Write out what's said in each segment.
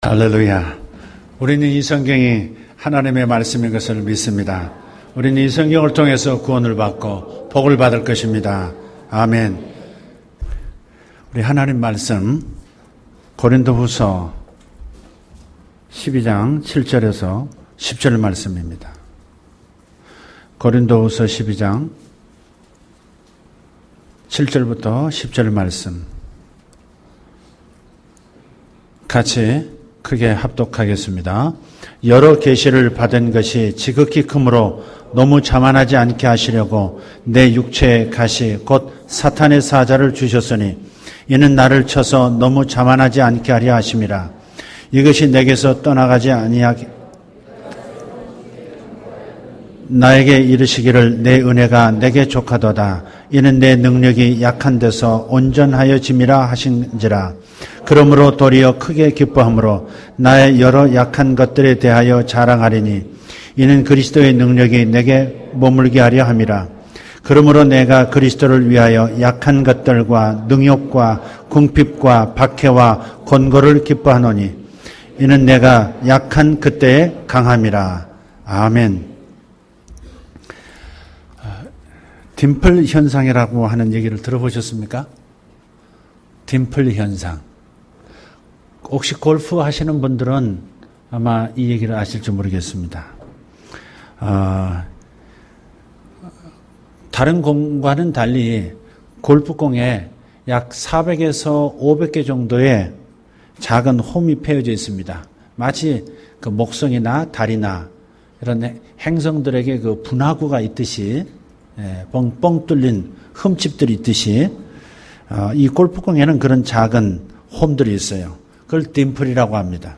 할렐루야. 우리는 이 성경이 하나님의 말씀인 것을 믿습니다. 우리는 이 성경을 통해서 구원을 받고 복을 받을 것입니다. 아멘. 우리 하나님 말씀 고린도후서 12장 7절에서 10절 말씀입니다. 고린도후서 12장 7절부터 10절 말씀 같이 크게 합독하겠습니다. 여러 계시를 받은 것이 지극히 크므로 너무 자만하지 않게 하시려고 내 육체의 가시 곧 사탄의 사자를 주셨으니 이는 나를 쳐서 너무 자만하지 않게 하려 하심이라. 이것이 내게서 떠나가지 아니하게 나에게 이르시기를 내 은혜가 내게 족하도다. 이는 내 능력이 약한 데서 온전하여짐이라 하신지라. 그러므로 도리어 크게 기뻐함으로 나의 여러 약한 것들에 대하여 자랑하리니 이는 그리스도의 능력이 내게 머물게 하려 함이라. 그러므로 내가 그리스도를 위하여 약한 것들과 능욕과 궁핍과 박해와 곤고를 기뻐하노니 이는 내가 약한 그때에 강함이라. 아멘. 딤플 현상이라고 하는 얘기를 들어보셨습니까? 딤플 현상. 혹시 골프 하시는 분들은 아마 이 얘기를 아실지 모르겠습니다. 다른 공과는 달리 골프공에 약 400에서 500개 정도의 작은 홈이 패여져 있습니다. 마치 그 목성이나 달이나 이런 행성들에게 그 분화구가 있듯이 뻥뻥 뚫린 흠집들이 있듯이 이 골프공에는 그런 작은 홈들이 있어요. 그걸 딤플이라고 합니다.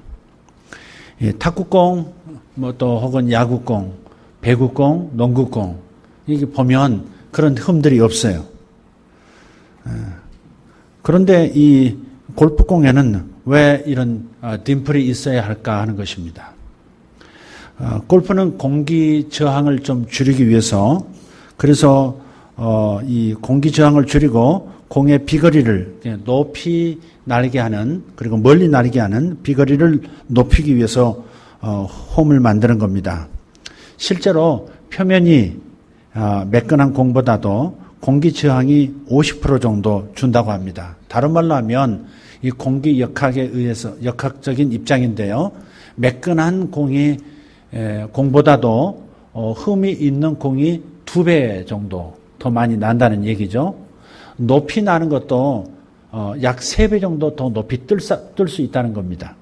탁구공, 또 혹은 야구공, 배구공, 농구공 이게 보면 그런 흠들이 없어요. 그런데 이 골프공에는 왜 이런 딤플이 있어야 할까 하는 것입니다. 골프는 공기 저항을 좀 줄이기 위해서 그래서 이 공기 저항을 줄이고 공의 비거리를 높이 날게 하는 그리고 멀리 날게 하는 비거리를 높이기 위해서 홈을 만드는 겁니다. 실제로 표면이 매끈한 공보다도 공기 저항이 50% 정도 준다고 합니다. 다른 말로 하면 이 공기 역학에 의해서 역학적인 입장인데요. 매끈한 공보다도 흠이 있는 공이 2배 정도 더 많이 난다는 얘기죠. 높이 나는 것도 약 3배 정도 더 높이 뜰 수 있다는 겁니다.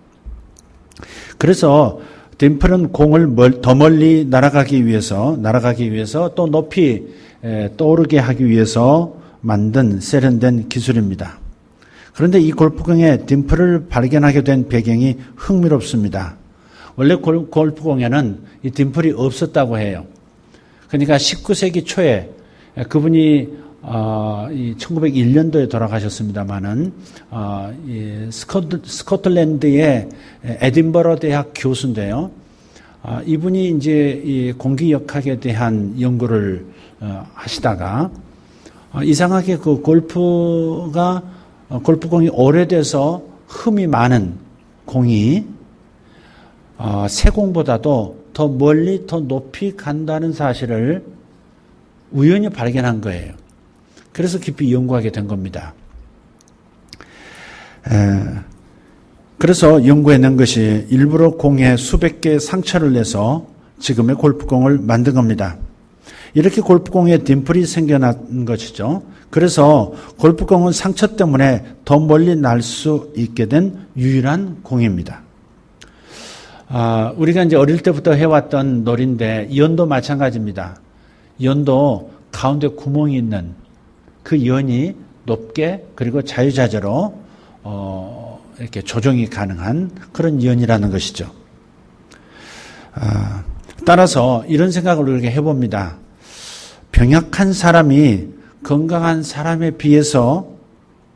그래서 딤플은 공을 더 멀리 날아가기 위해서 또 높이 떠오르게 하기 위해서 만든 세련된 기술입니다. 그런데 이 골프공에 딤플을 발견하게 된 배경이 흥미롭습니다. 원래 골프공에는 이 딤플이 없었다고 해요. 그러니까 19세기 초에 그분이 1901년도에 돌아가셨습니다마는 스코틀랜드의 에딘버러 대학 교수인데요. 이분이 이제 이 공기역학에 대한 연구를 하시다가 이상하게 그 골프공이 오래돼서 흠이 많은 공이 새 공보다도 더 멀리 더 높이 간다는 사실을 우연히 발견한 거예요. 그래서 깊이 연구하게 된 겁니다. 그래서 연구해낸 것이 일부러 공에 수백 개의 상처를 내서 지금의 골프공을 만든 겁니다. 이렇게 골프공에 딤플이 생겨난 것이죠. 그래서 골프공은 상처 때문에 더 멀리 날 수 있게 된 유일한 공입니다. 우리가 이제 어릴 때부터 해왔던 놀이인데 연도 마찬가지입니다. 연도 가운데 구멍이 있는 그 연이 높게 그리고 자유자재로 이렇게 조정이 가능한 그런 연이라는 것이죠. 따라서 이런 생각을 우리가 해봅니다. 병약한 사람이 건강한 사람에 비해서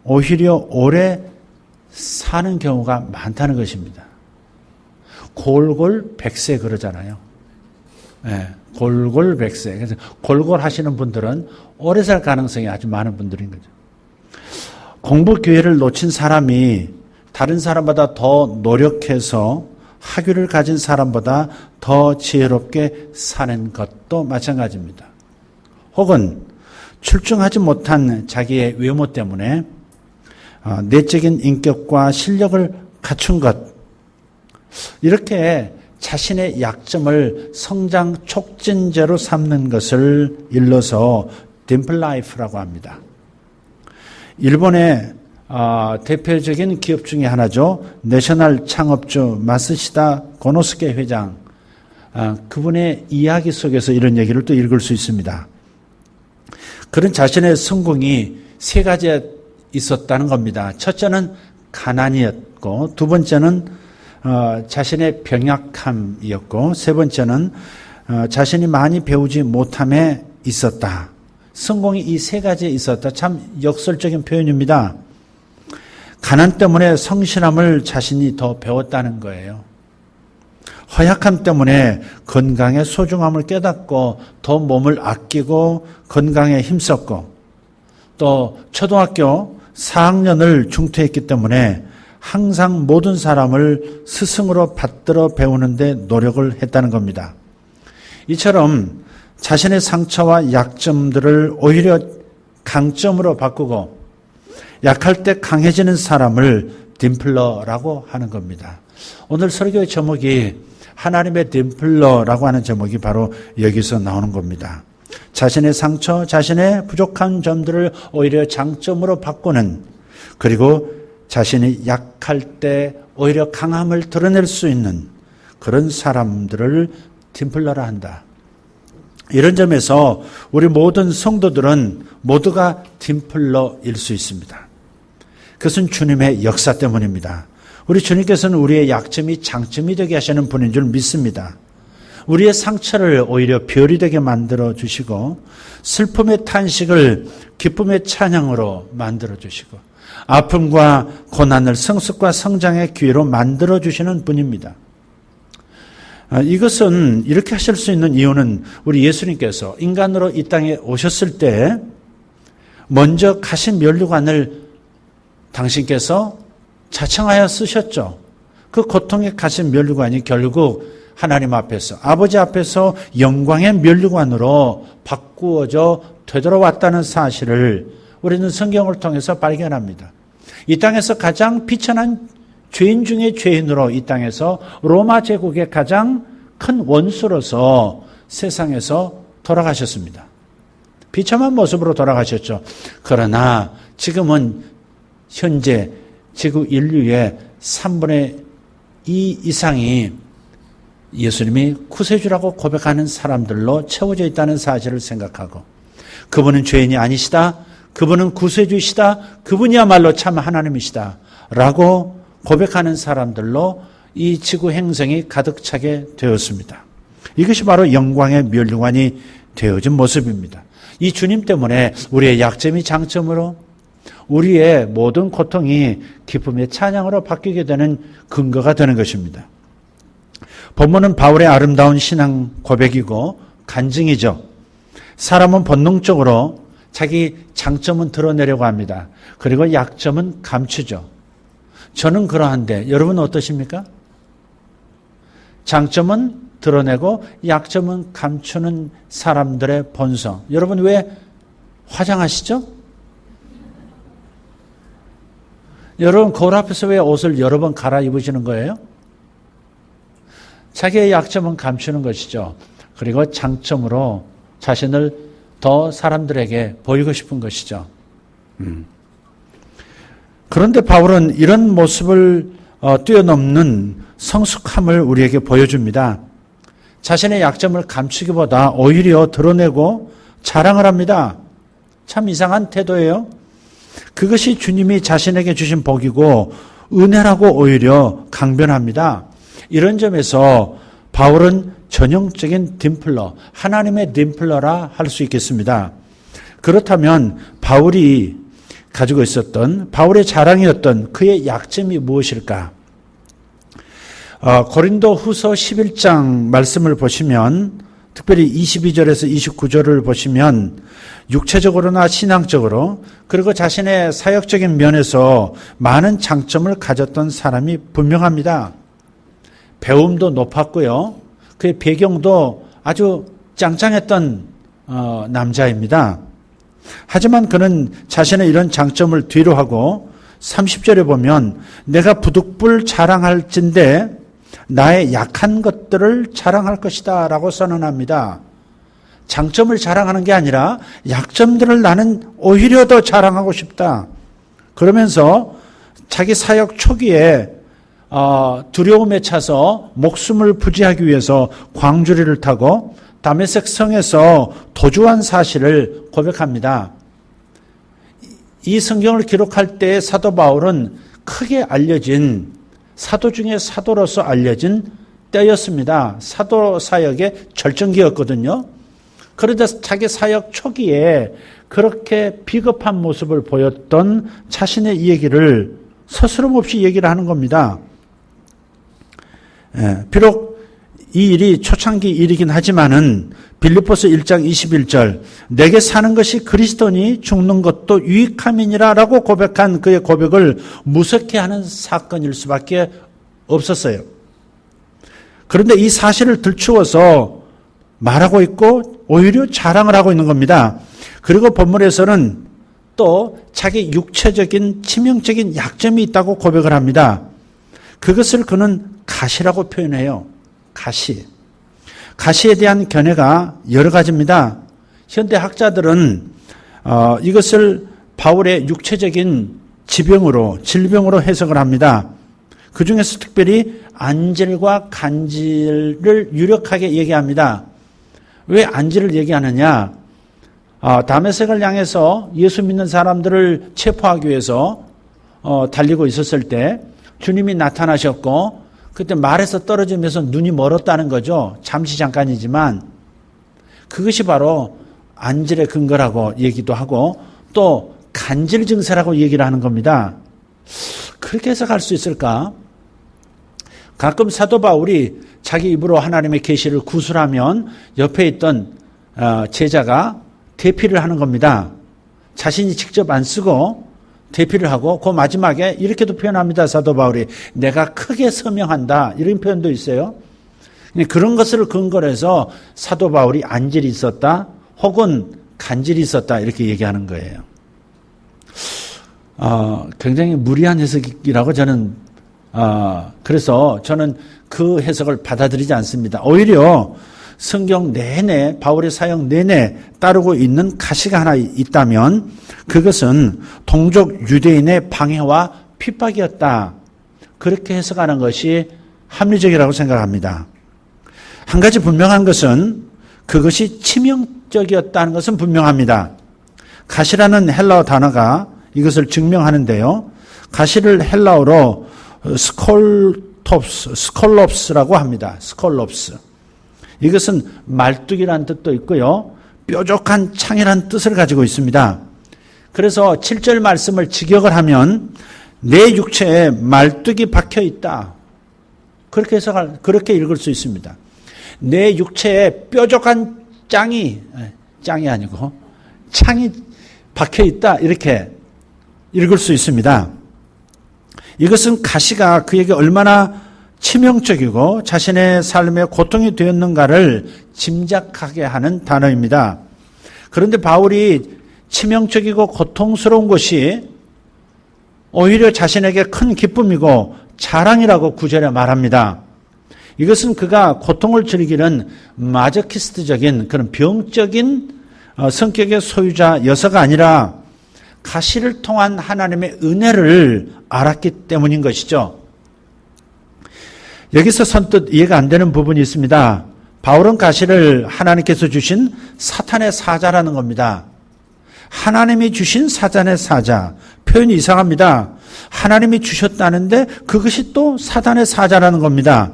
오히려 오래 사는 경우가 많다는 것입니다. 골골백세 그러잖아요. 네, 골골백세. 그래서 골골 하시는 분들은 오래 살 가능성이 아주 많은 분들인 거죠. 공부 기회를 놓친 사람이 다른 사람보다 더 노력해서 학위를 가진 사람보다 더 지혜롭게 사는 것도 마찬가지입니다. 혹은 출중하지 못한 자기의 외모 때문에 내적인 인격과 실력을 갖춘 것, 이렇게 자신의 약점을 성장 촉진제로 삼는 것을 일러서 딤플라이프라고 합니다. 일본의 대표적인 기업 중에 하나죠. 내셔널 창업주 마쓰시다 고노스케 회장, 그분의 이야기 속에서 이런 얘기를 또 읽을 수 있습니다. 그런 자신의 성공이 세 가지 있었다는 겁니다. 첫째는 가난이었고, 두 번째는 자신의 병약함이었고, 세 번째는 자신이 많이 배우지 못함에 있었다. 성공이 이 세 가지에 있었다. 참 역설적인 표현입니다. 가난 때문에 성실함을 자신이 더 배웠다는 거예요. 허약함 때문에 건강의 소중함을 깨닫고 더 몸을 아끼고 건강에 힘썼고, 또 초등학교 4학년을 중퇴했기 때문에 항상 모든 사람을 스승으로 받들어 배우는데 노력을 했다는 겁니다. 이처럼 자신의 상처와 약점들을 오히려 강점으로 바꾸고 약할 때 강해지는 사람을 딤플러라고 하는 겁니다. 오늘 설교의 제목이 하나님의 딤플러라고 하는 제목이 바로 여기서 나오는 겁니다. 자신의 상처, 자신의 부족한 점들을 오히려 장점으로 바꾸는, 그리고 자신이 약할 때 오히려 강함을 드러낼 수 있는 그런 사람들을 딤플러라 한다. 이런 점에서 우리 모든 성도들은 모두가 딤플러일 수 있습니다. 그것은 주님의 역사 때문입니다. 우리 주님께서는 우리의 약점이 장점이 되게 하시는 분인 줄 믿습니다. 우리의 상처를 오히려 별이 되게 만들어 주시고, 슬픔의 탄식을 기쁨의 찬양으로 만들어 주시고, 아픔과 고난을 성숙과 성장의 기회로 만들어 주시는 분입니다. 이것은 이렇게 하실 수 있는 이유는 우리 예수님께서 인간으로 이 땅에 오셨을 때 먼저 가신 면류관을 당신께서 자청하여 쓰셨죠. 그 고통에 가신 면류관이 결국 하나님 앞에서, 아버지 앞에서 영광의 면류관으로 바꾸어져 되돌아왔다는 사실을 우리는 성경을 통해서 발견합니다. 이 땅에서 가장 비천한 죄인 중에 죄인으로 이 땅에서 로마 제국의 가장 큰 원수로서 세상에서 돌아가셨습니다. 비참한 모습으로 돌아가셨죠. 그러나 지금은 현재 지구 인류의 3분의 2 이상이 예수님이 구세주라고 고백하는 사람들로 채워져 있다는 사실을 생각하고, 그분은 죄인이 아니시다, 그분은 구세주이시다, 그분이야말로 참 하나님이시다 라고 고백하는 사람들로 이 지구 행성이 가득 차게 되었습니다. 이것이 바로 영광의 면류관이 되어진 모습입니다. 이 주님 때문에 우리의 약점이 장점으로, 우리의 모든 고통이 기쁨의 찬양으로 바뀌게 되는 근거가 되는 것입니다. 본문은 바울의 아름다운 신앙 고백이고 간증이죠. 사람은 본능적으로 자기 장점은 드러내려고 합니다. 그리고 약점은 감추죠. 저는 그러한데 여러분은 어떠십니까? 장점은 드러내고 약점은 감추는 사람들의 본성. 여러분 왜 화장하시죠? 여러분 거울 앞에서 왜 옷을 여러 번 갈아입으시는 거예요? 자기의 약점은 감추는 것이죠. 그리고 장점으로 자신을 더 사람들에게 보이고 싶은 것이죠. 그런데 바울은 이런 모습을 뛰어넘는 성숙함을 우리에게 보여줍니다. 자신의 약점을 감추기보다 오히려 드러내고 자랑을 합니다. 참 이상한 태도예요. 그것이 주님이 자신에게 주신 복이고 은혜라고 오히려 강변합니다. 이런 점에서 바울은 전형적인 딤플러, 하나님의 딤플러라 할 수 있겠습니다. 그렇다면 바울이 가지고 있었던, 바울의 자랑이었던 그의 약점이 무엇일까? 고린도 후서 11장 말씀을 보시면 특별히 22절에서 29절을 보시면 육체적으로나 신앙적으로 그리고 자신의 사역적인 면에서 많은 장점을 가졌던 사람이 분명합니다. 배움도 높았고요. 그의 배경도 아주 짱짱했던 남자입니다. 하지만 그는 자신의 이런 장점을 뒤로 하고 30절에 보면 내가 부득불 자랑할진대 나의 약한 것들을 자랑할 것이다 라고 선언합니다. 장점을 자랑하는 게 아니라 약점들을 나는 오히려 더 자랑하고 싶다. 그러면서 자기 사역 초기에 두려움에 차서 목숨을 부지하기 위해서 광주리를 타고 다메섹 성에서 도주한 사실을 고백합니다. 이 성경을 기록할 때 사도 바울은 크게 알려진 사도 중에 사도로서 알려진 때였습니다. 사도 사역의 절정기였거든요. 그런데 자기 사역 초기에 그렇게 비겁한 모습을 보였던 자신의 이 얘기를 서스럼없이 얘기를 하는 겁니다. 비록 이 일이 초창기 일이긴 하지만은 빌립보서 1장 21절 내게 사는 것이 그리스도니 죽는 것도 유익함이니라 라고 고백한 그의 고백을 무섭게 하는 사건일 수밖에 없었어요. 그런데 이 사실을 들추어서 말하고 있고 오히려 자랑을 하고 있는 겁니다. 그리고 본문에서는 또 자기 육체적인 치명적인 약점이 있다고 고백을 합니다. 그것을 그는 가시라고 표현해요. 가시. 가시에 대한 견해가 여러 가지입니다. 현대 학자들은 이것을 바울의 육체적인 질병으로 해석을 합니다. 그 중에서 특별히 안질과 간질을 유력하게 얘기합니다. 왜 안질을 얘기하느냐? 다메섹을 향해서 예수 믿는 사람들을 체포하기 위해서 달리고 있었을 때 주님이 나타나셨고 그때 말에서 떨어지면서 눈이 멀었다는 거죠. 잠시 잠깐이지만 그것이 바로 안질의 근거라고 얘기도 하고 또 간질 증세라고 얘기를 하는 겁니다. 그렇게 해석할 수 있을까? 가끔 사도 바울이 자기 입으로 하나님의 계시를 구술하면 옆에 있던 제자가 대피를 하는 겁니다. 자신이 직접 안 쓰고 대피를 하고 그 마지막에 이렇게도 표현합니다. 사도 바울이 내가 크게 서명한다 이런 표현도 있어요. 그런 것을 근거로 해서 사도 바울이 안질이 있었다 혹은 간질이 있었다 이렇게 얘기하는 거예요. 굉장히 무리한 해석이라고 저는 그래서 저는 그 해석을 받아들이지 않습니다. 오히려 성경 내내 바울의 사역 내내 따르고 있는 가시가 하나 있다면 그것은 동족 유대인의 방해와 핍박이었다. 그렇게 해석하는 것이 합리적이라고 생각합니다. 한 가지 분명한 것은 그것이 치명적이었다는 것은 분명합니다. 가시라는 헬라어 단어가 이것을 증명하는데요. 가시를 헬라어로 스콜롭스라고 합니다. 스콜롭스. 이것은 말뚝이라는 뜻도 있고요. 뾰족한 창이라는 뜻을 가지고 있습니다. 그래서 7절 말씀을 직역을 하면 내 육체에 말뚝이 박혀 있다. 그렇게 읽을 수 있습니다. 내 육체에 뾰족한 창이 아니고 창이 박혀 있다. 이렇게 읽을 수 있습니다. 이것은 가시가 그에게 얼마나 치명적이고 자신의 삶에 고통이 되었는가를 짐작하게 하는 단어입니다. 그런데 바울이 치명적이고 고통스러운 것이 오히려 자신에게 큰 기쁨이고 자랑이라고 9절에 말합니다. 이것은 그가 고통을 즐기는 마저키스트적인 그런 병적인 성격의 소유자여서가 아니라 가시를 통한 하나님의 은혜를 알았기 때문인 것이죠. 여기서 선뜻 이해가 안 되는 부분이 있습니다. 바울은 가시를 하나님께서 주신 사탄의 사자라는 겁니다. 하나님이 주신 사탄의 사자. 표현이 이상합니다. 하나님이 주셨다는데 그것이 또 사탄의 사자라는 겁니다.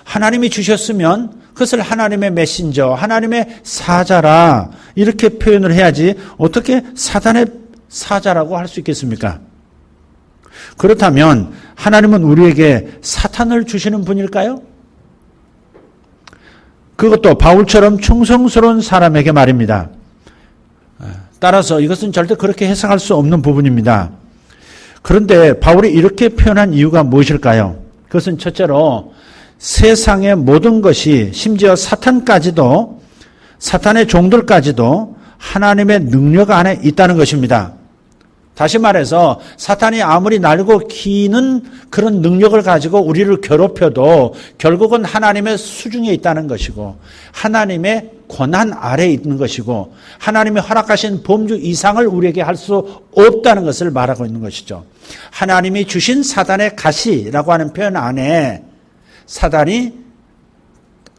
하나님이 주셨으면 그것을 하나님의 메신저, 하나님의 사자라 이렇게 표현을 해야지 어떻게 사탄의 사자라고 할 수 있겠습니까? 그렇다면 하나님은 우리에게 사탄을 주시는 분일까요? 그것도 바울처럼 충성스러운 사람에게 말입니다. 따라서 이것은 절대 그렇게 해석할 수 없는 부분입니다. 그런데 바울이 이렇게 표현한 이유가 무엇일까요? 그것은 첫째로 세상의 모든 것이 심지어 사탄까지도 사탄의 종들까지도 하나님의 능력 안에 있다는 것입니다. 다시 말해서 사탄이 아무리 날고 기는 그런 능력을 가지고 우리를 괴롭혀도 결국은 하나님의 수중에 있다는 것이고 하나님의 권한 아래에 있는 것이고 하나님이 허락하신 범주 이상을 우리에게 할 수 없다는 것을 말하고 있는 것이죠. 하나님이 주신 사단의 가시라고 하는 표현 안에 사단이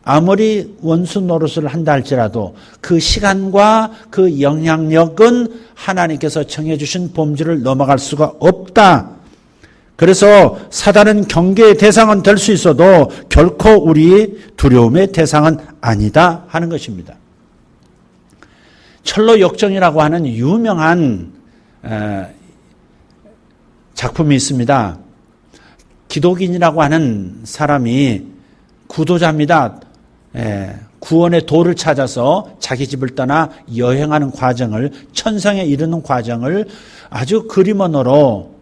아무리 원수 노릇을 한다 할지라도 그 시간과 그 영향력은 하나님께서 정해주신 범주를 넘어갈 수가 없다. 그래서 사단은 경계의 대상은 될 수 있어도 결코 우리 두려움의 대상은 아니다 하는 것입니다. 철로 역정이라고 하는 유명한 작품이 있습니다. 기독인이라고 하는 사람이 구도자입니다. 구원의 도를 찾아서 자기 집을 떠나 여행하는 과정을 천성에 이르는 과정을 아주 그림 언어로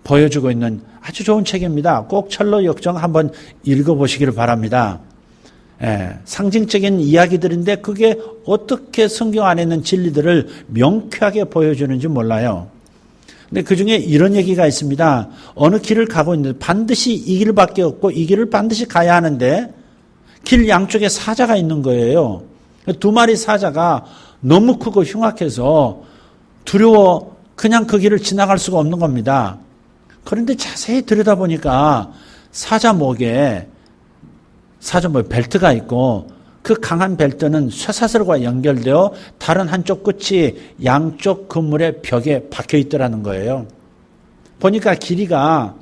보여주고 있는 아주 좋은 책입니다. 꼭 철로 역정 한번 읽어보시기를 바랍니다. 상징적인 이야기들인데 그게 어떻게 성경 안에 있는 진리들을 명쾌하게 보여주는지 몰라요. 근데 그 중에 이런 얘기가 있습니다. 어느 길을 가고 있는데 반드시 이 길밖에 없고 이 길을 반드시 가야 하는데 길 양쪽에 사자가 있는 거예요. 두 마리 사자가 너무 크고 흉악해서 두려워 그냥 그 길을 지나갈 수가 없는 겁니다. 그런데 자세히 들여다보니까 사자 목에 벨트가 있고 그 강한 벨트는 쇠사슬과 연결되어 다른 한쪽 끝이 양쪽 건물의 벽에 박혀 있더라는 거예요. 보니까 길이가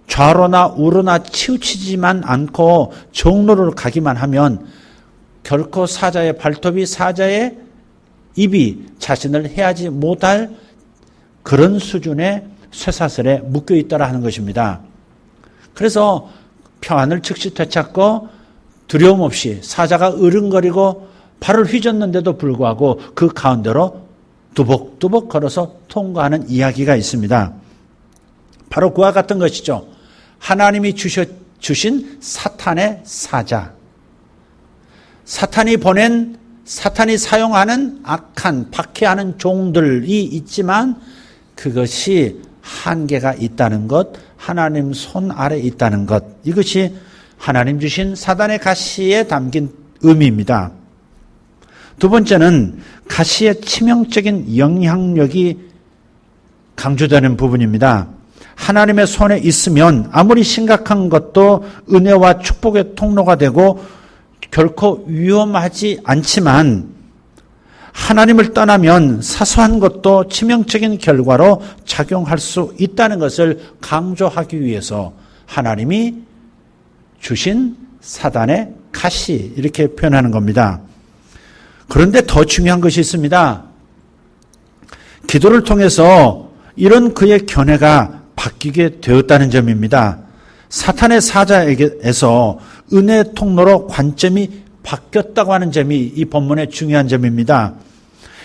좌로나 우로나 치우치지만 않고 정로를 가기만 하면 결코 사자의 발톱이 사자의 입이 자신을 해하지 못할 그런 수준의 쇠사슬에 묶여 있더라 하는 것입니다. 그래서 평안을 즉시 되찾고 두려움 없이 사자가 으릉거리고 발을 휘젓는데도 불구하고 그 가운데로 두벅두벅 걸어서 통과하는 이야기가 있습니다. 바로 그와 같은 것이죠. 하나님이 주신 사탄의 사자. 사탄이 사용하는 악한, 박해하는 종들이 있지만 그것이 한계가 있다는 것, 하나님 손 아래 있다는 것. 이것이 하나님 주신 사단의 가시에 담긴 의미입니다. 두 번째는 가시의 치명적인 영향력이 강조되는 부분입니다. 하나님의 손에 있으면 아무리 심각한 것도 은혜와 축복의 통로가 되고 결코 위험하지 않지만 하나님을 떠나면 사소한 것도 치명적인 결과로 작용할 수 있다는 것을 강조하기 위해서 하나님이 주신 사단의 가시 이렇게 표현하는 겁니다. 그런데 더 중요한 것이 있습니다. 기도를 통해서 이런 그의 견해가 바뀌게 되었다는 점입니다. 사탄의 사자에게서 은혜 통로로 관점이 바뀌었다고 하는 점이 이 본문의 중요한 점입니다.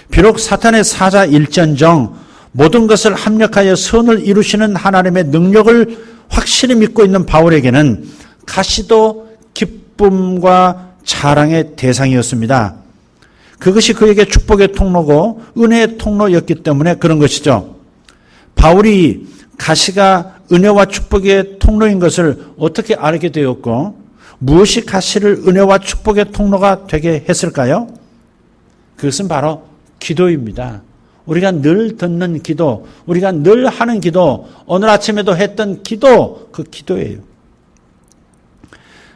비록 사탄의 사자일전정 모든 것을 합력하여 선을 이루시는 하나님의 능력을 확실히 믿고 있는 바울에게는 가시도 기쁨과 자랑의 대상이었습니다. 그것이 그에게 축복의 통로고 은혜의 통로였기 때문에 그런 것이죠. 바울이 가시가 은혜와 축복의 통로인 것을 어떻게 알게 되었고 무엇이 가시를 은혜와 축복의 통로가 되게 했을까요? 그것은 바로 기도입니다. 우리가 늘 듣는 기도, 우리가 늘 하는 기도, 오늘 아침에도 했던 기도, 그 기도예요.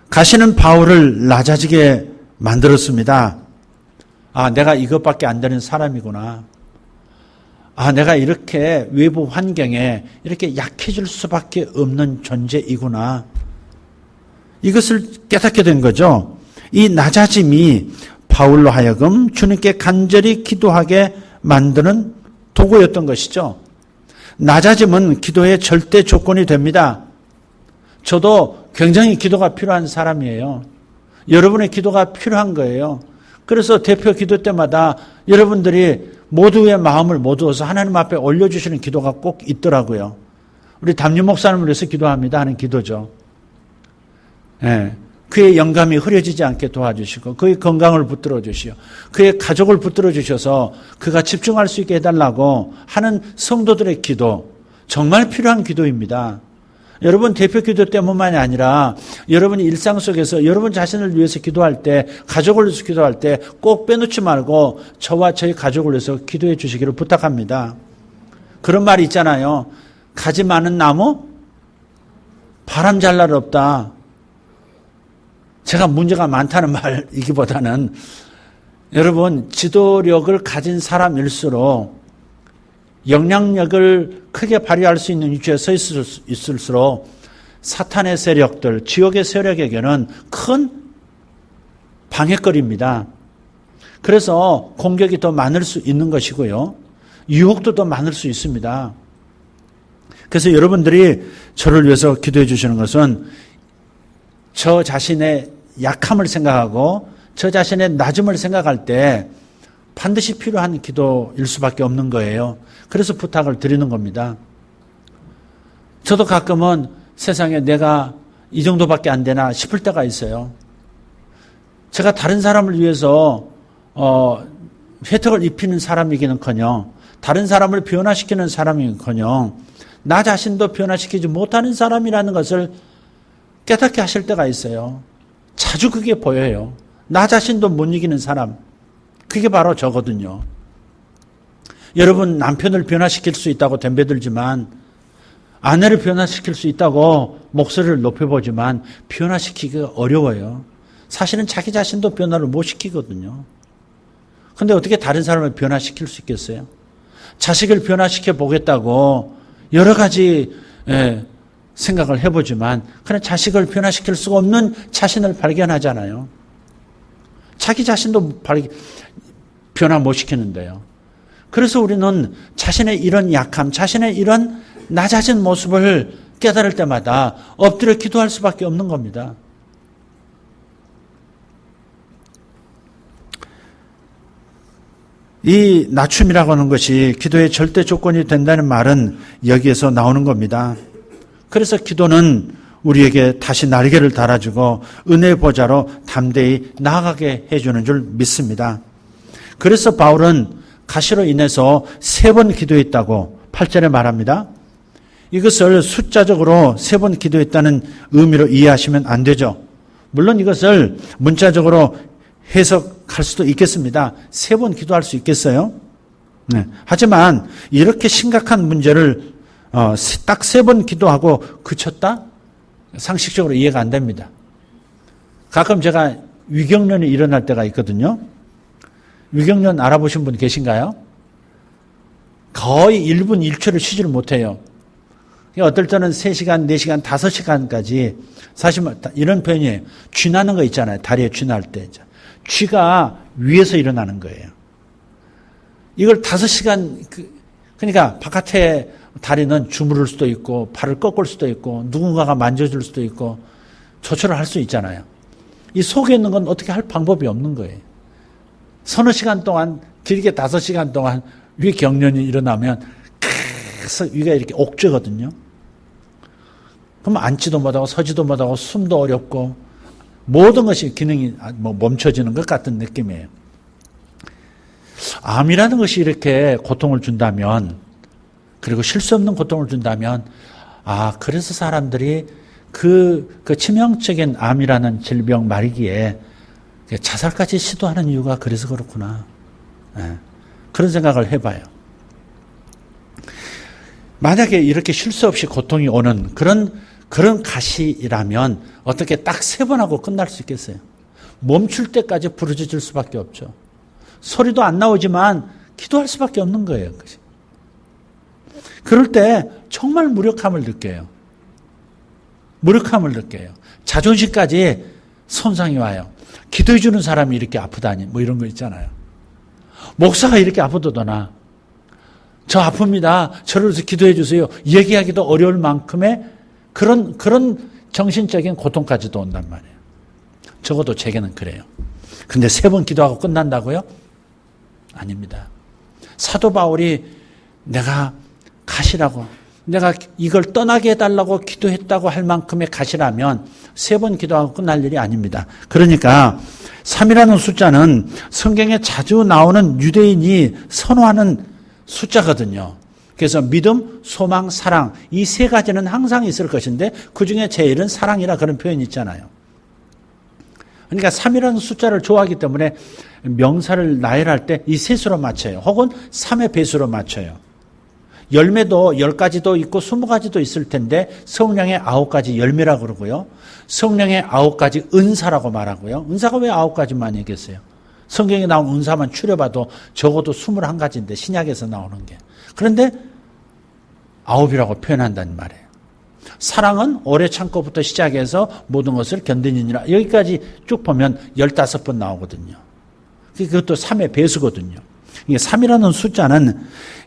가시는 바울을 낮아지게 만들었습니다. 아, 내가 이것밖에 안 되는 사람이구나. 아, 내가 이렇게 외부 환경에 이렇게 약해질 수밖에 없는 존재이구나. 이것을 깨닫게 된 거죠. 이 낮아짐이 바울로 하여금 주님께 간절히 기도하게 만드는 도구였던 것이죠. 낮아짐은 기도의 절대 조건이 됩니다. 저도 굉장히 기도가 필요한 사람이에요. 여러분의 기도가 필요한 거예요. 그래서 대표 기도 때마다 여러분들이 모두의 마음을 모두어서 하나님 앞에 올려주시는 기도가 꼭 있더라고요. 우리 담임 목사님을 위해서 기도합니다 하는 기도죠. 예. 그의 영감이 흐려지지 않게 도와주시고 그의 건강을 붙들어 주시오. 그의 가족을 붙들어 주셔서 그가 집중할 수 있게 해달라고 하는 성도들의 기도, 정말 필요한 기도입니다. 여러분 대표 기도 때문만이 아니라 여러분이 일상 속에서 여러분 자신을 위해서 기도할 때, 가족을 위해서 기도할 때 꼭 빼놓지 말고 저와 저희 가족을 위해서 기도해 주시기를 부탁합니다. 그런 말이 있잖아요. 가지 많은 나무 바람 잘 날 없다. 제가 문제가 많다는 말이기보다는 여러분 지도력을 가진 사람일수록 영향력을 크게 발휘할 수 있는 위치에 서 있을수록 사탄의 세력들, 지옥의 세력에게는 큰 방해거리입니다. 그래서 공격이 더 많을 수 있는 것이고요. 유혹도 더 많을 수 있습니다. 그래서 여러분들이 저를 위해서 기도해 주시는 것은 저 자신의 약함을 생각하고 저 자신의 낮음을 생각할 때 반드시 필요한 기도일 수밖에 없는 거예요. 그래서 부탁을 드리는 겁니다. 저도 가끔은 세상에 내가 이 정도밖에 안 되나 싶을 때가 있어요. 제가 다른 사람을 위해서 혜택을 입히는 사람이기는커녕 다른 사람을 변화시키는 사람이기는커녕 나 자신도 변화시키지 못하는 사람이라는 것을 깨닫게 하실 때가 있어요. 자주 그게 보여요. 나 자신도 못 이기는 사람. 그게 바로 저거든요. 여러분 남편을 변화시킬 수 있다고 덤벼들지만 아내를 변화시킬 수 있다고 목소리를 높여보지만 변화시키기가 어려워요. 사실은 자기 자신도 변화를 못 시키거든요. 그런데 어떻게 다른 사람을 변화시킬 수 있겠어요? 자식을 변화시켜 보겠다고 여러 가지 생각을 해보지만 그냥 자식을 변화시킬 수가 없는 자신을 발견하잖아요. 자기 자신도 변화 못 시키는데요. 그래서 우리는 자신의 이런 약함, 자신의 이런 낮아진 모습을 깨달을 때마다 엎드려 기도할 수밖에 없는 겁니다. 이 낮춤이라고 하는 것이 기도의 절대 조건이 된다는 말은 여기에서 나오는 겁니다. 그래서 기도는 우리에게 다시 날개를 달아주고 은혜의 보좌로 담대히 나아가게 해주는 줄 믿습니다. 그래서 바울은 가시로 인해서 3번 기도했다고 8절에 말합니다. 이것을 숫자적으로 3번 기도했다는 의미로 이해하시면 안 되죠. 물론 이것을 문자적으로 해석할 수도 있겠습니다. 3번 기도할 수 있겠어요? 네. 하지만 이렇게 심각한 문제를 딱 3번 기도하고 그쳤다? 상식적으로 이해가 안 됩니다. 가끔 제가 위경련이 일어날 때가 있거든요. 위경련 알아보신 분 계신가요? 거의 1분 1초를 쉬지를 못해요. 어떨 때는 3시간, 4시간, 5시간까지 사실 이런 표현이에요. 쥐나는 거 있잖아요. 다리에 쥐날 때. 쥐가 위에서 일어나는 거예요. 이걸 5시간, 그러니까 바깥에 다리는 주무를 수도 있고 발을 꺾을 수도 있고 누군가가 만져줄 수도 있고 조처를 할 수 있잖아요. 이 속에 있는 건 어떻게 할 방법이 없는 거예요. 서너 시간 동안 길게 5시간 동안 위경련이 일어나면 위가 이렇게 옥죄거든요. 그럼 앉지도 못하고 서지도 못하고 숨도 어렵고 모든 것이 기능이 멈춰지는 것 같은 느낌이에요. 암이라는 것이 이렇게 고통을 준다면 그리고 쉴 수 없는 고통을 준다면 그래서 사람들이 그 치명적인 암이라는 질병 말기에 자살까지 시도하는 이유가 그래서 그렇구나. 그런 생각을 해봐요. 만약에 이렇게 쉴 수 없이 고통이 오는 그런 가시라면 어떻게 딱 3번 하고 끝날 수 있겠어요? 멈출 때까지 부르짖을 수밖에 없죠. 소리도 안 나오지만 기도할 수밖에 없는 거예요. 그럴 때 정말 무력함을 느껴요. 무력함을 느껴요. 자존심까지 손상이 와요. 기도해 주는 사람이 이렇게 아프다니 이런 거 있잖아요. 목사가 이렇게 아프더나 저 아픕니다. 저를 위해서 기도해 주세요. 얘기하기도 어려울 만큼의 그런 정신적인 고통까지도 온단 말이에요. 적어도 제게는 그래요. 근데 3번 기도하고 끝난다고요? 아닙니다. 사도 바울이 내가 가시라고, 내가 이걸 떠나게 해달라고 기도했다고 할 만큼의 가시라면 3번 기도하고 끝날 일이 아닙니다. 그러니까 3이라는 숫자는 성경에 자주 나오는 유대인이 선호하는 숫자거든요. 그래서 믿음, 소망, 사랑 이 3가지는 항상 있을 것인데 그중에 제일은 사랑이라 그런 표현이 있잖아요. 그러니까 3이라는 숫자를 좋아하기 때문에 명사를 나열할 때 이 셋으로 맞춰요. 혹은 3의 배수로 맞춰요. 열매도 10가지도 있고 20가지도 있을 텐데 성령의 9가지 열매라고 그러고요. 성령의 9가지 은사라고 말하고요. 은사가 왜 9가지만 얘기했어요? 성경에 나온 은사만 추려봐도 적어도 21가지인데 신약에서 나오는 게. 그런데 9이라고 표현한다는 말이에요. 사랑은 오래 참고부터 시작해서 모든 것을 견디느니라. 여기까지 쭉 보면 15번 나오거든요. 그것도 3의 배수거든요. 이게 3이라는 숫자는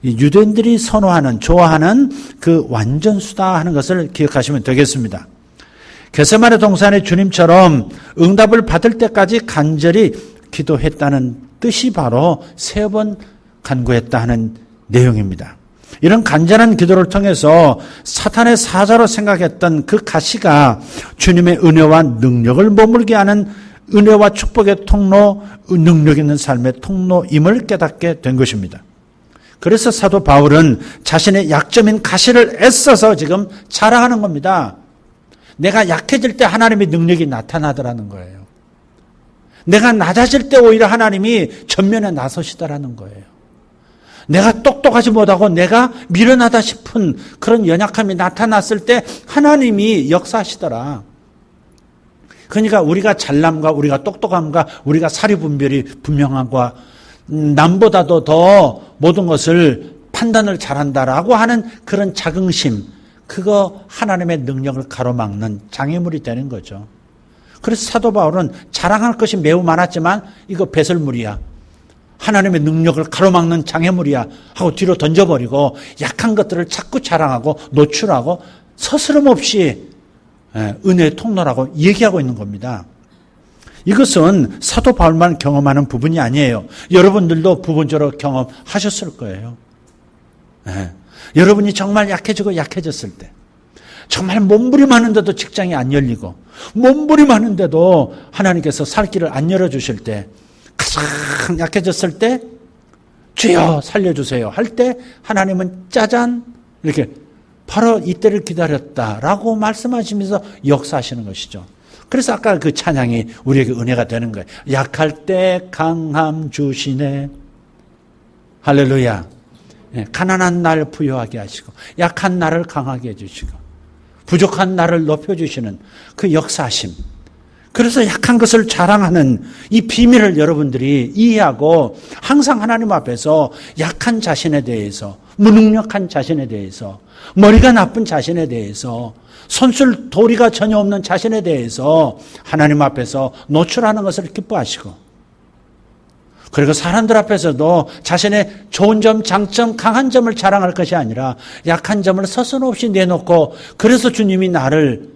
유대인들이 선호하는, 좋아하는 그 완전수다 하는 것을 기억하시면 되겠습니다. 겟세마네 동산의 주님처럼 응답을 받을 때까지 간절히 기도했다는 뜻이 바로 3번 간구했다 하는 내용입니다. 이런 간절한 기도를 통해서 사탄의 사자로 생각했던 그 가시가 주님의 은혜와 능력을 머물게 하는 은혜와 축복의 통로, 능력 있는 삶의 통로임을 깨닫게 된 것입니다. 그래서 사도 바울은 자신의 약점인 가시를 애써서 지금 자랑하는 겁니다. 내가 약해질 때 하나님의 능력이 나타나더라는 거예요. 내가 낮아질 때 오히려 하나님이 전면에 나서시더라는 거예요. 내가 똑똑하지 못하고 내가 미련하다 싶은 그런 연약함이 나타났을 때 하나님이 역사하시더라. 그러니까 우리가 잘남과 우리가 똑똑함과 우리가 사리분별이 분명함과 남보다도 더 모든 것을 판단을 잘한다라고 하는 그런 자긍심, 그거 하나님의 능력을 가로막는 장애물이 되는 거죠. 그래서 사도 바울은 자랑할 것이 매우 많았지만 이거 배설물이야. 하나님의 능력을 가로막는 장애물이야 하고 뒤로 던져버리고 약한 것들을 자꾸 자랑하고 노출하고 서스럼 없이 은혜의 통로라고 얘기하고 있는 겁니다. 이것은 사도 바울만 경험하는 부분이 아니에요. 여러분들도 부분적으로 경험하셨을 거예요. 여러분이 정말 약해졌을 때, 정말 몸부림하는데도 직장이 안 열리고 몸부림하는데도 하나님께서 살 길을 안 열어주실 때, 가장 약해졌을 때 주여 살려주세요 할 때 하나님은 짜잔 이렇게 바로 이때를 기다렸다라고 말씀하시면서 역사하시는 것이죠. 그래서 아까 그 찬양이 우리에게 은혜가 되는 거예요. 약할 때 강함 주시네. 할렐루야. 가난한 날 부유하게 하시고 약한 나를 강하게 해주시고 부족한 나를 높여주시는 그 역사하심. 그래서 약한 것을 자랑하는 이 비밀을 여러분들이 이해하고 항상 하나님 앞에서 약한 자신에 대해서, 무능력한 자신에 대해서, 머리가 나쁜 자신에 대해서, 손쓸 도리가 전혀 없는 자신에 대해서 하나님 앞에서 노출하는 것을 기뻐하시고, 그리고 사람들 앞에서도 자신의 좋은 점, 장점, 강한 점을 자랑할 것이 아니라 약한 점을 서슴없이 내놓고, 그래서 주님이 나를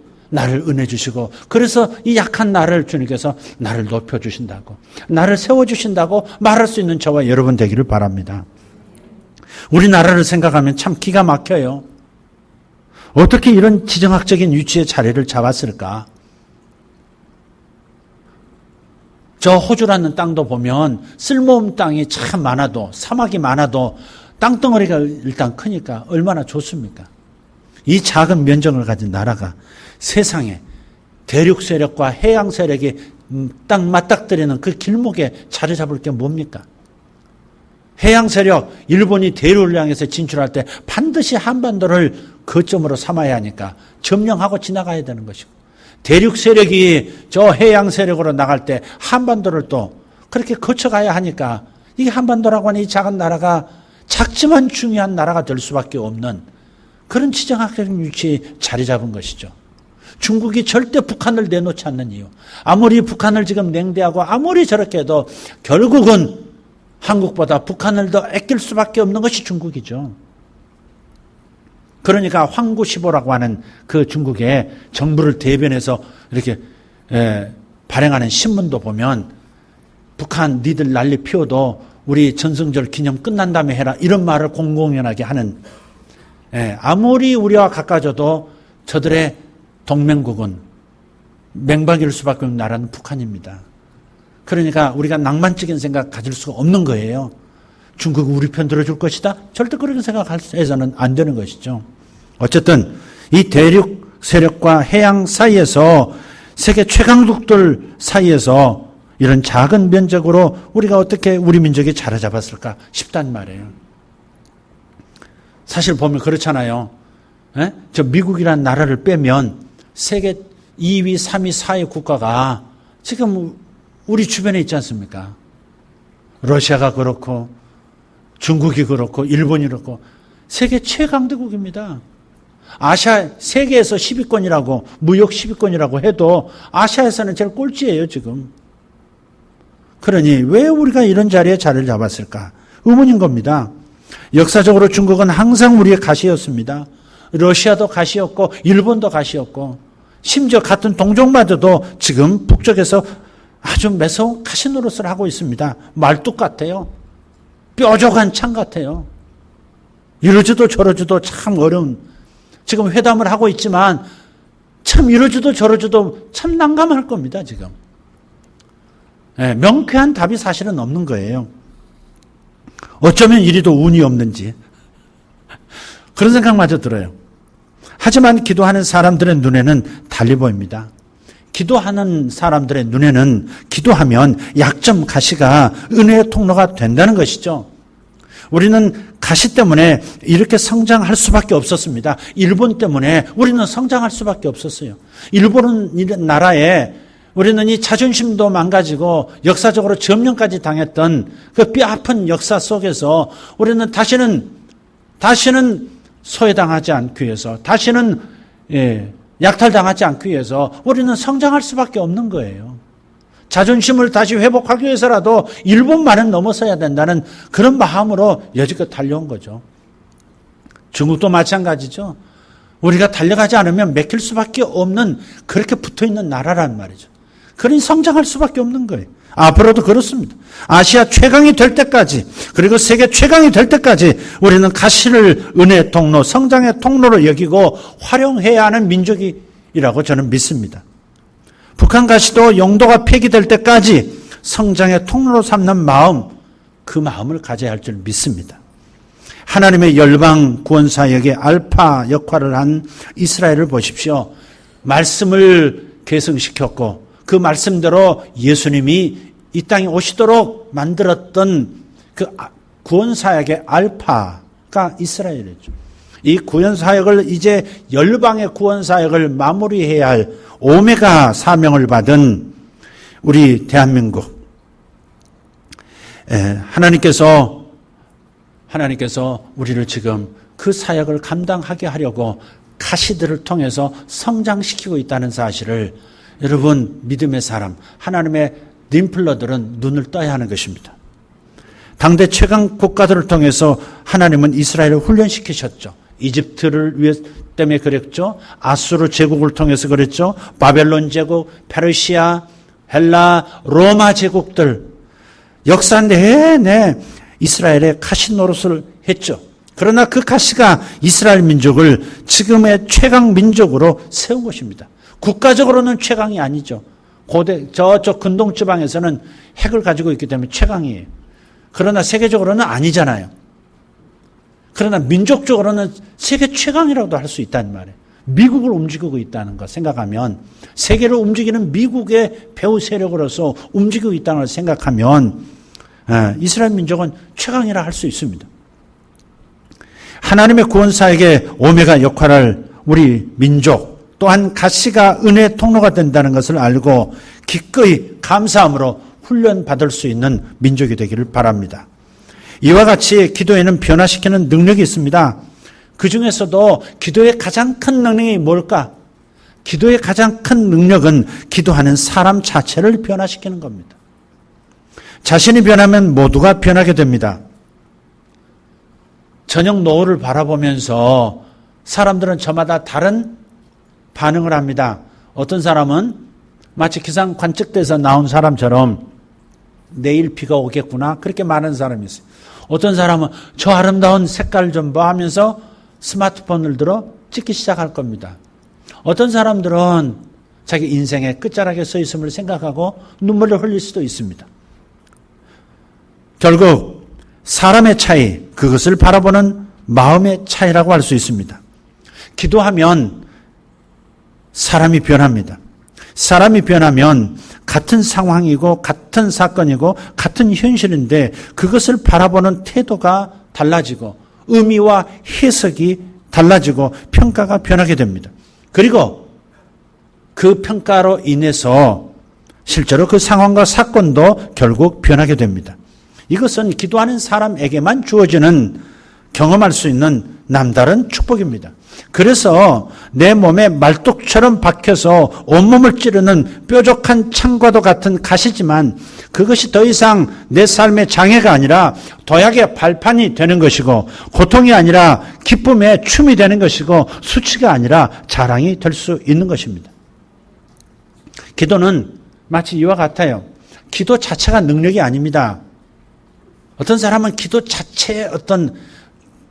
은혜 주시고, 그래서 이 약한 나를 주님께서 나를 높여주신다고, 나를 세워주신다고 말할 수 있는 저와 여러분 되기를 바랍니다. 우리나라를 생각하면 참 기가 막혀요. 어떻게 이런 지정학적인 위치의 자리를 잡았을까? 저 호주라는 땅도 보면 쓸모없는 땅이 참 많아도, 사막이 많아도 땅덩어리가 일단 크니까 얼마나 좋습니까? 이 작은 면적을 가진 나라가 세상에 대륙 세력과 해양 세력이 딱 맞닥뜨리는 그 길목에 자리 잡을 게 뭡니까? 해양 세력, 일본이 대륙을 향해서 진출할 때 반드시 한반도를 거점으로 삼아야 하니까 점령하고 지나가야 되는 것이고, 대륙 세력이 저 해양 세력으로 나갈 때 한반도를 또 그렇게 거쳐가야 하니까 이게 한반도라고 하는 이 작은 나라가 작지만 중요한 나라가 될 수밖에 없는 그런 지정학적인 위치에 자리 잡은 것이죠. 중국이 절대 북한을 내놓지 않는 이유. 아무리 북한을 지금 냉대하고 아무리 저렇게 해도 결국은 한국보다 북한을 더 아낄 수밖에 없는 것이 중국이죠. 그러니까 황구시보라고 하는 그 중국의 정부를 대변해서 이렇게 발행하는 신문도 보면 북한 니들 난리 피워도 우리 전승절 기념 끝난 다음에 해라 이런 말을 공공연하게 하는, 아무리 우리와 가까워져도 저들의 동맹국은 맹박일 수밖에 없는 나라는 북한입니다. 그러니까 우리가 낭만적인 생각 가질 수가 없는 거예요. 중국이 우리 편 들어줄 것이다? 절대 그렇게 생각해서는 안 되는 것이죠. 어쨌든 이 대륙 세력과 해양 사이에서 세계 최강국들 사이에서 이런 작은 면적으로 우리가 어떻게 우리 민족이 자리잡았을까 싶단 말이에요. 사실 보면 그렇잖아요. 저 미국이라는 나라를 빼면 세계 2위, 3위, 4위 국가가 지금 우리 주변에 있지 않습니까? 러시아가 그렇고 중국이 그렇고 일본이 그렇고 세계 최강대국입니다. 아시아 세계에서 10위권이라고 무역 10위권이라고 해도 아시아에서는 제일 꼴찌예요 지금. 그러니 왜 우리가 이런 자리에 자리를 잡았을까? 의문인 겁니다. 역사적으로 중국은 항상 우리의 가시였습니다. 러시아도 가시였고 일본도 가시였고 심지어 같은 동족마저도 지금 북쪽에서 아주 매서운 가시 노릇을 하고 있습니다. 말뚝 같아요. 뾰족한 창 같아요. 이러지도 저러지도 참 어려운, 지금 회담을 하고 있지만 참 이러지도 저러지도 참 난감할 겁니다 지금. 명쾌한 답이 사실은 없는 거예요. 어쩌면 이리도 운이 없는지 그런 생각마저 들어요. 하지만 기도하는 사람들의 눈에는 달리 보입니다. 기도하는 사람들의 눈에는 기도하면 약점 가시가 은혜의 통로가 된다는 것이죠. 우리는 가시 때문에 이렇게 성장할 수밖에 없었습니다. 일본 때문에 우리는 성장할 수밖에 없었어요. 일본은 이런 나라에 우리는 이 자존심도 망가지고 역사적으로 점령까지 당했던 그 뼈아픈 역사 속에서 우리는 다시는 소외당하지 않기 위해서, 다시는 약탈당하지 않기 위해서 우리는 성장할 수밖에 없는 거예요. 자존심을 다시 회복하기 위해서라도 일본만은 넘어서야 된다는 그런 마음으로 여지껏 달려온 거죠. 중국도 마찬가지죠. 우리가 달려가지 않으면 맥힐 수밖에 없는 그렇게 붙어있는 나라란 말이죠. 그러니 성장할 수밖에 없는 거예요. 앞으로도 그렇습니다. 아시아 최강이 될 때까지, 그리고 세계 최강이 될 때까지 우리는 가시를 은혜의 통로, 성장의 통로로 여기고 활용해야 하는 민족이라고 저는 믿습니다. 북한 가시도 영도가 폐기될 때까지 성장의 통로로 삼는 마음, 그 마음을 가져야 할 줄 믿습니다. 하나님의 열방 구원사역의 알파 역할을 한 이스라엘을 보십시오. 말씀을 계승시켰고 그 말씀대로 예수님이 이 땅에 오시도록 만들었던 그 구원사역의 알파가 이스라엘이죠. 이 구원사역을 이제 열방의 구원사역을 마무리해야 할 오메가 사명을 받은 우리 대한민국, 하나님께서 우리를 지금 그 사역을 감당하게 하려고 가시들을 통해서 성장시키고 있다는 사실을 여러분 믿음의 사람, 하나님의 림플러들은 눈을 떠야 하는 것입니다. 당대 최강 국가들을 통해서 하나님은 이스라엘을 훈련시키셨죠. 이집트를 위해 때문에 그랬죠. 아수르 제국을 통해서 그랬죠. 바벨론 제국, 페르시아, 헬라, 로마 제국들 역사 내내 이스라엘의 가시 노릇을 했죠. 그러나 그 가시가 이스라엘 민족을 지금의 최강 민족으로 세운 것입니다. 국가적으로는 최강이 아니죠. 고대 저쪽 근동 지방에서는 핵을 가지고 있기 때문에 최강이에요. 그러나 세계적으로는 아니잖아요. 그러나 민족적으로는 세계 최강이라고도 할 수 있다는 말이에요. 미국을 움직이고 있다는 거 생각하면, 세계를 움직이는 미국의 배후 세력으로서 움직이고 있다는 걸 생각하면 이스라엘 민족은 최강이라 할 수 있습니다. 하나님의 구원사에게 오메가 역할을 우리 민족 또한 가시가 은혜의 통로가 된다는 것을 알고 기꺼이 감사함으로 훈련받을 수 있는 민족이 되기를 바랍니다. 이와 같이 기도에는 변화시키는 능력이 있습니다. 그 중에서도 기도의 가장 큰 능력이 뭘까? 기도의 가장 큰 능력은 기도하는 사람 자체를 변화시키는 겁니다. 자신이 변하면 모두가 변하게 됩니다. 저녁 노을을 바라보면서 사람들은 저마다 다른 반응을 합니다. 어떤 사람은 마치 기상 관측대에서 나온 사람처럼 내일 비가 오겠구나 그렇게 말하는 사람이 있어요. 어떤 사람은 저 아름다운 색깔 좀 봐 하면서 스마트폰을 들어 찍기 시작할 겁니다. 어떤 사람들은 자기 인생의 끝자락에 서 있음을 생각하고 눈물을 흘릴 수도 있습니다. 결국 사람의 차이, 그것을 바라보는 마음의 차이라고 할 수 있습니다. 기도하면 사람이 변합니다. 사람이 변하면 같은 상황이고 같은 사건이고 같은 현실인데 그것을 바라보는 태도가 달라지고 의미와 해석이 달라지고 평가가 변하게 됩니다. 그리고 그 평가로 인해서 실제로 그 상황과 사건도 결국 변하게 됩니다. 이것은 기도하는 사람에게만 주어지는 경험할 수 있는 남다른 축복입니다. 그래서 내 몸에 말뚝처럼 박혀서 온몸을 찌르는 뾰족한 창과도 같은 가시지만 그것이 더 이상 내 삶의 장애가 아니라 도약의 발판이 되는 것이고 고통이 아니라 기쁨의 춤이 되는 것이고 수치가 아니라 자랑이 될 수 있는 것입니다. 기도는 마치 이와 같아요. 기도 자체가 능력이 아닙니다. 어떤 사람은 기도 자체에 어떤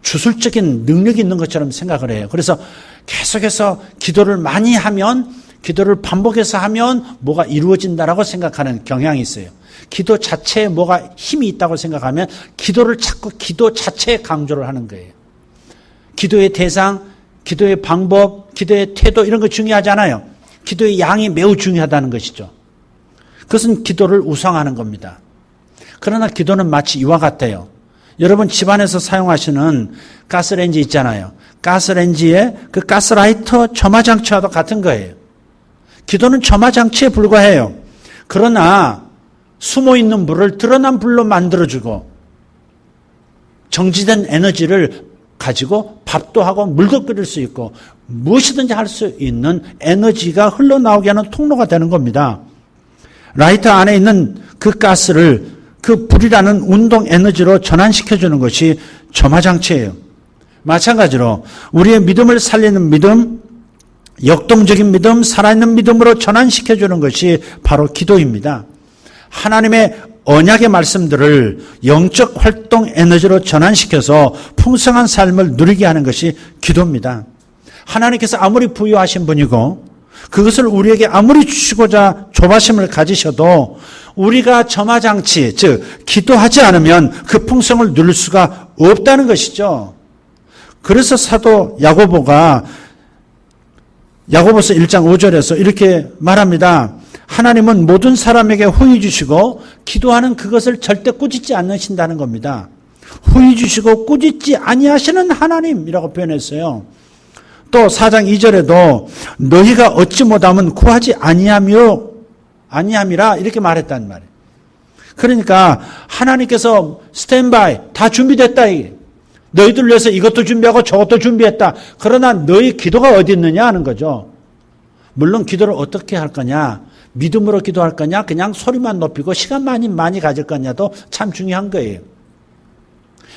주술적인 능력이 있는 것처럼 생각을 해요. 그래서 계속해서 기도를 많이 하면, 기도를 반복해서 하면 뭐가 이루어진다라고 생각하는 경향이 있어요. 기도 자체에 뭐가 힘이 있다고 생각하면 기도를 자꾸 기도 자체에 강조를 하는 거예요. 기도의 대상, 기도의 방법, 기도의 태도 이런 거 중요하지 않아요. 기도의 양이 매우 중요하다는 것이죠. 그것은 기도를 우상하는 겁니다. 그러나 기도는 마치 이와 같아요. 여러분 집안에서 사용하시는 가스레인지 있잖아요. 가스레인지에 그 가스라이터 점화장치와도 같은 거예요. 기도는 점화장치에 불과해요. 그러나 숨어있는 불을 드러난 불로 만들어주고 정지된 에너지를 가지고 밥도 하고 물도 끓일 수 있고 무엇이든지 할 수 있는 에너지가 흘러나오게 하는 통로가 되는 겁니다. 라이터 안에 있는 그 가스를 그 불이라는 운동 에너지로 전환시켜주는 것이 점화장치예요. 마찬가지로 우리의 믿음을 살리는 믿음, 역동적인 믿음, 살아있는 믿음으로 전환시켜주는 것이 바로 기도입니다. 하나님의 언약의 말씀들을 영적 활동 에너지로 전환시켜서 풍성한 삶을 누리게 하는 것이 기도입니다. 하나님께서 아무리 부유하신 분이고 그것을 우리에게 아무리 주시고자 조바심을 가지셔도 우리가 점화장치, 즉 기도하지 않으면 그 풍성을 누릴 수가 없다는 것이죠. 그래서 사도 야고보가 야고보서 1장 5절에서 이렇게 말합니다. 하나님은 모든 사람에게 후히 주시고 기도하는 그것을 절대 꾸짖지 않으신다는 겁니다. 후히 주시고 꾸짖지 아니하시는 하나님이라고 표현했어요. 또 4장 2절에도 너희가 얻지 못하면 구하지 아니함이라 이렇게 말했단 말이에요. 그러니까 하나님께서 스탠바이 다 준비됐다. 너희들 위해서 이것도 준비하고 저것도 준비했다. 그러나 너희 기도가 어디 있느냐 하는 거죠. 물론 기도를 어떻게 할 거냐. 믿음으로 기도할 거냐. 그냥 소리만 높이고 시간 많이 가질 거냐도 참 중요한 거예요.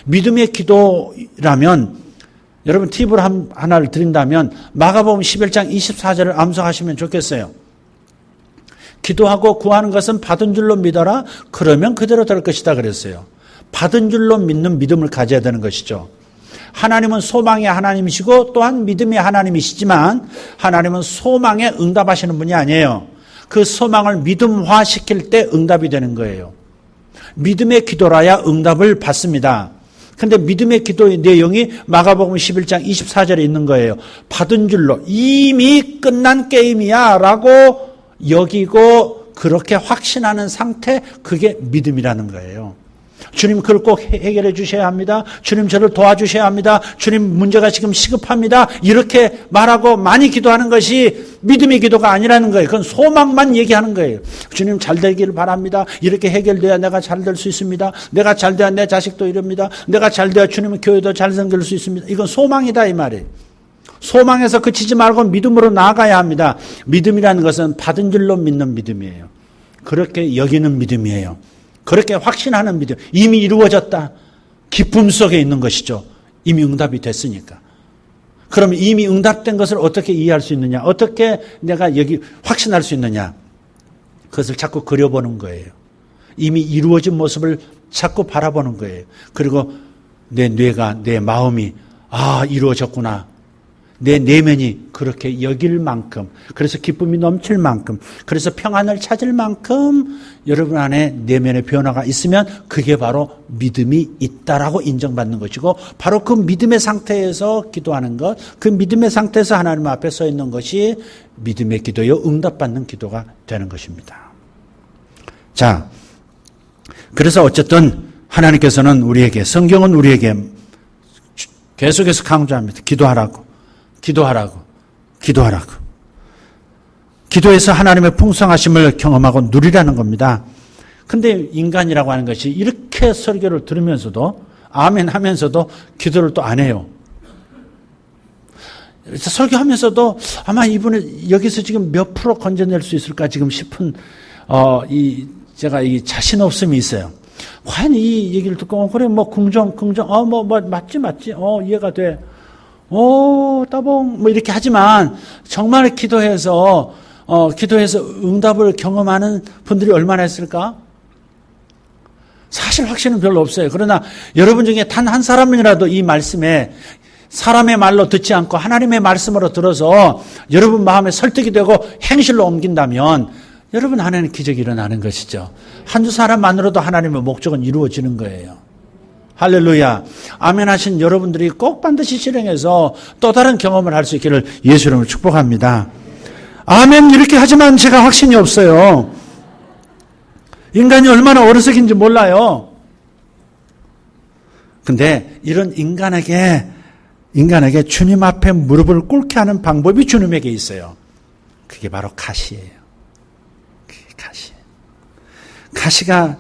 믿음의 기도라면 여러분 팁을 하나를 드린다면 마가복음 11장 24절을 암송하시면 좋겠어요. 기도하고 구하는 것은 받은 줄로 믿어라. 그러면 그대로 될 것이다 그랬어요. 받은 줄로 믿는 믿음을 가져야 되는 것이죠. 하나님은 소망의 하나님이시고 또한 믿음의 하나님이시지만 하나님은 소망에 응답하시는 분이 아니에요. 그 소망을 믿음화시킬 때 응답이 되는 거예요. 믿음의 기도라야 응답을 받습니다. 그런데 믿음의 기도의 내용이 마가복음 11장 24절에 있는 거예요. 받은 줄로 이미 끝난 게임이야 라고 여기고 그렇게 확신하는 상태, 그게 믿음이라는 거예요. 주님 그걸 꼭 해결해 주셔야 합니다. 주님 저를 도와주셔야 합니다. 주님 문제가 지금 시급합니다. 이렇게 말하고 많이 기도하는 것이 믿음의 기도가 아니라는 거예요. 그건 소망만 얘기하는 거예요. 주님 잘 되기를 바랍니다. 이렇게 해결돼야 내가 잘 될 수 있습니다. 내가 잘 돼야 내 자식도 이럽니다. 내가 잘 돼야 주님의 교회도 잘 생길 수 있습니다. 이건 소망이다 이 말이에요. 소망에서 그치지 말고 믿음으로 나아가야 합니다. 믿음이라는 것은 받은 줄로 믿는 믿음이에요. 그렇게 여기는 믿음이에요. 그렇게 확신하는 믿음. 이미 이루어졌다. 기쁨 속에 있는 것이죠. 이미 응답이 됐으니까. 그럼 이미 응답된 것을 어떻게 이해할 수 있느냐? 어떻게 내가 여기 확신할 수 있느냐? 그것을 자꾸 그려보는 거예요. 이미 이루어진 모습을 자꾸 바라보는 거예요. 그리고 내 뇌가, 내 마음이 이루어졌구나. 내 내면이 그렇게 여길 만큼, 그래서 기쁨이 넘칠 만큼, 그래서 평안을 찾을 만큼 여러분 안에 내면의 변화가 있으면 그게 바로 믿음이 있다라고 인정받는 것이고, 바로 그 믿음의 상태에서 기도하는 것, 그 믿음의 상태에서 하나님 앞에 서 있는 것이 믿음의 기도요, 응답받는 기도가 되는 것입니다. 자, 그래서 어쨌든 하나님께서는 우리에게, 성경은 우리에게 계속해서 강조합니다. 기도하라고. 기도해서 하나님의 풍성하심을 경험하고 누리라는 겁니다. 근데 인간이라고 하는 것이 이렇게 설교를 들으면서도 아멘 하면서도 기도를 또 안 해요. 그래서 설교하면서도 아마 이분은 여기서 지금 몇 프로 건져낼 수 있을까 지금 싶은 제가 이 자신 없음이 있어요. 과연 이 얘기를 듣고 그래 뭐 긍정 맞지 이해가 돼. 따봉 이렇게 하지만 정말 기도해서 응답을 경험하는 분들이 얼마나 있을까? 사실 확신은 별로 없어요. 그러나 여러분 중에 단 한 사람이라도 이 말씀에 사람의 말로 듣지 않고 하나님의 말씀으로 들어서 여러분 마음에 설득이 되고 행실로 옮긴다면 여러분 안에는 기적이 일어나는 것이죠. 한두 사람만으로도 하나님의 목적은 이루어지는 거예요. 할렐루야. 아멘 하신 여러분들이 꼭 반드시 실행해서 또 다른 경험을 할 수 있기를 예수 이름으로 축복합니다. 아멘 이렇게 하지만 제가 확신이 없어요. 인간이 얼마나 어리석인지 몰라요. 근데 이런 인간에게 주님 앞에 무릎을 꿇게 하는 방법이 주님에게 있어요. 그게 바로 가시예요. 그게 가시예요. 가시가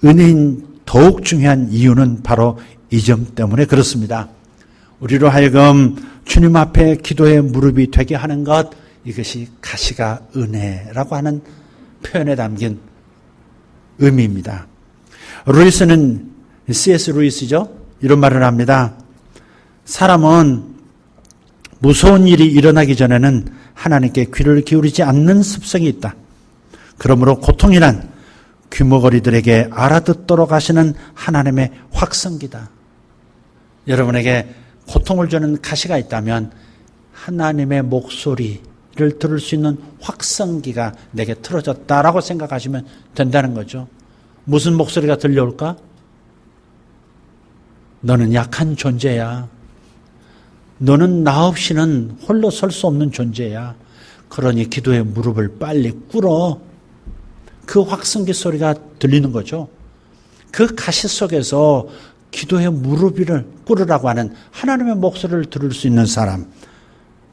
은혜인 더욱 중요한 이유는 바로 이 점 때문에 그렇습니다. 우리로 하여금 주님 앞에 기도의 무릎이 되게 하는 것, 이것이 가시가 은혜라고 하는 표현에 담긴 의미입니다. 루이스는 C.S. 루이스죠. 이런 말을 합니다. 사람은 무서운 일이 일어나기 전에는 하나님께 귀를 기울이지 않는 습성이 있다. 그러므로 고통이란 귀머거리들에게 알아듣도록 하시는 하나님의 확성기다. 여러분에게 고통을 주는 가시가 있다면 하나님의 목소리를 들을 수 있는 확성기가 내게 틀어졌다라고 생각하시면 된다는 거죠. 무슨 목소리가 들려올까? 너는 약한 존재야. 너는 나 없이는 홀로 설 수 없는 존재야. 그러니 기도의 무릎을 빨리 꿇어. 그 확성기 소리가 들리는 거죠. 그 가시 속에서 기도의 무릎을 꿇으라고 하는 하나님의 목소리를 들을 수 있는 사람,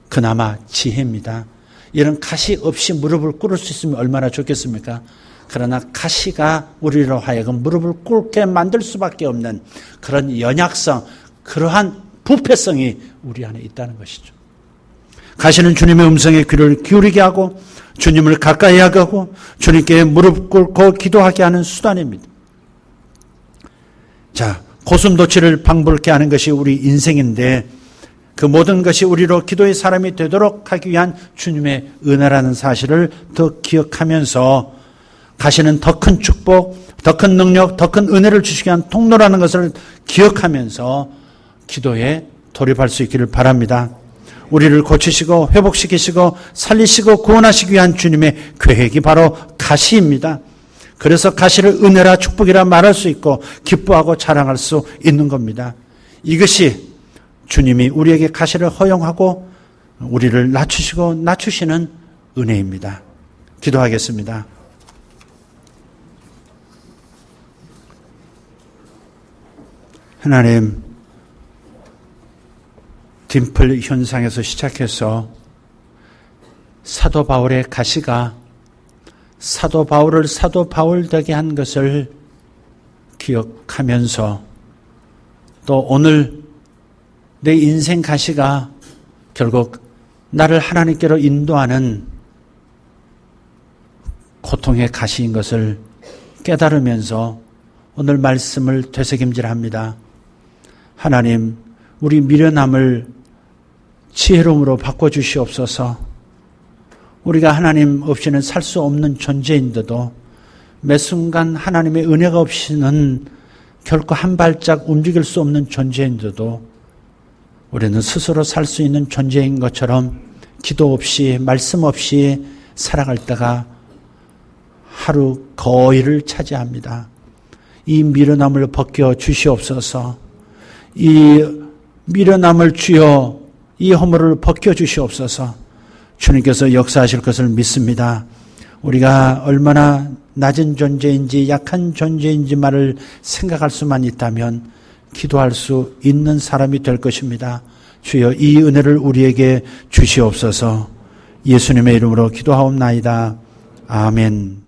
그나마 지혜입니다. 이런 가시 없이 무릎을 꿇을 수 있으면 얼마나 좋겠습니까? 그러나 가시가 우리로 하여금 무릎을 꿇게 만들 수밖에 없는 그런 연약성, 그러한 부패성이 우리 안에 있다는 것이죠. 가시는 주님의 음성에 귀를 기울이게 하고 주님을 가까이 하고 주님께 무릎 꿇고 기도하게 하는 수단입니다. 자, 고슴도치를 방불케 하는 것이 우리 인생인데 그 모든 것이 우리로 기도의 사람이 되도록 하기 위한 주님의 은혜라는 사실을 더 기억하면서 가시는 더 큰 축복, 더 큰 능력, 더 큰 은혜를 주시기 위한 통로라는 것을 기억하면서 기도에 돌입할 수 있기를 바랍니다. 우리를 고치시고 회복시키시고 살리시고 구원하시기 위한 주님의 계획이 바로 가시입니다. 그래서 가시를 은혜라 축복이라 말할 수 있고 기뻐하고 자랑할 수 있는 겁니다. 이것이 주님이 우리에게 가시를 허용하고 우리를 낮추시고 낮추시는 은혜입니다. 기도하겠습니다. 하나님, 딤플 현상에서 시작해서 사도 바울의 가시가 사도 바울을 사도 바울 되게 한 것을 기억하면서 또 오늘 내 인생 가시가 결국 나를 하나님께로 인도하는 고통의 가시인 것을 깨달으면서 오늘 말씀을 되새김질합니다. 하나님, 우리 미련함을 지혜로움으로 바꿔주시옵소서. 우리가 하나님 없이는 살 수 없는 존재인데도 매 순간 하나님의 은혜가 없이는 결코 한 발짝 움직일 수 없는 존재인데도 우리는 스스로 살 수 있는 존재인 것처럼 기도 없이 말씀 없이 살아갈 때가 하루 거의를 차지합니다. 이 미련함을 벗겨 주시옵소서. 이 미련함을 주여 이 허물을 벗겨 주시옵소서. 주님께서 역사하실 것을 믿습니다. 우리가 얼마나 낮은 존재인지 약한 존재인지만을 생각할 수만 있다면 기도할 수 있는 사람이 될 것입니다. 주여 이 은혜를 우리에게 주시옵소서. 예수님의 이름으로 기도하옵나이다. 아멘.